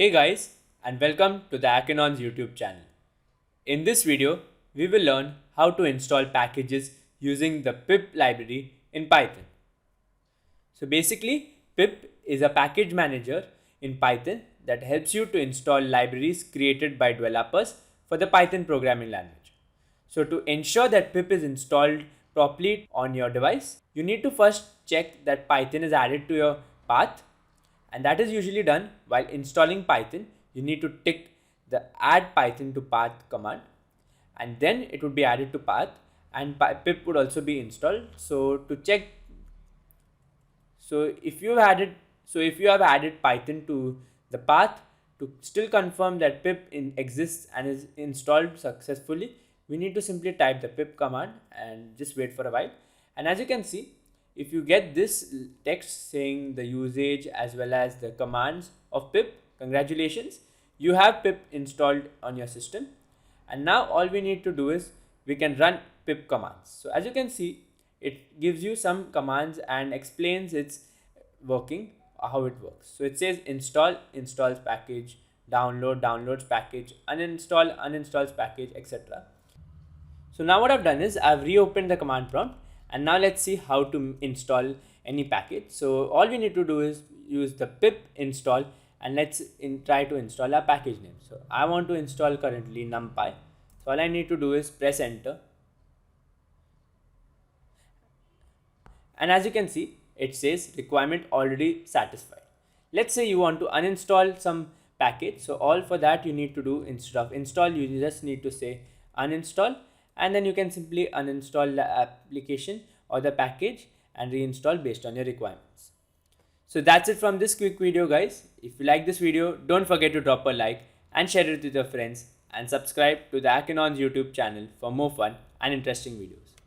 Hey guys, and welcome to the Akinon's YouTube channel. In this video, we will learn how to install packages using the pip library in Python. So basically, pip is a package manager in Python that helps you to install libraries created by developers for the Python programming language. So to ensure that pip is installed properly on your device, you need to first check that Python is added to your path, and that is usually done while installing Python. You need to tick the add Python to path command, and then it would be added to path, and pip would also be installed. So to check, if you have added Python to the path, to still confirm that pip exists and is installed successfully, we need to simply type the pip command and just wait for a while. And as you can see, if you get this text saying the usage as well as the commands of pip, congratulations, you have pip installed on your system. And now all we need to do is we can run pip commands. So as you can see, it gives you some commands and explains its working, how it works. So it says install, installs package, download, downloads package, uninstall, uninstalls package, etc. So now what I've done is I've reopened the command prompt, and now let's see how to install any package. So all we need to do is use the pip install, and let's try to install a package name. So I want to install currently NumPy. So all I need to do is press enter, and as you can see, it says requirement already satisfied. Let's say you want to uninstall some package. So all for that you need to do, instead of install, you just need to say uninstall, and then you can simply uninstall the application or the package and reinstall based on your requirements. So that's it from this quick video, guys. If you like this video, don't forget to drop a like and share it with your friends, and subscribe to the Akinon's YouTube channel for more fun and interesting videos.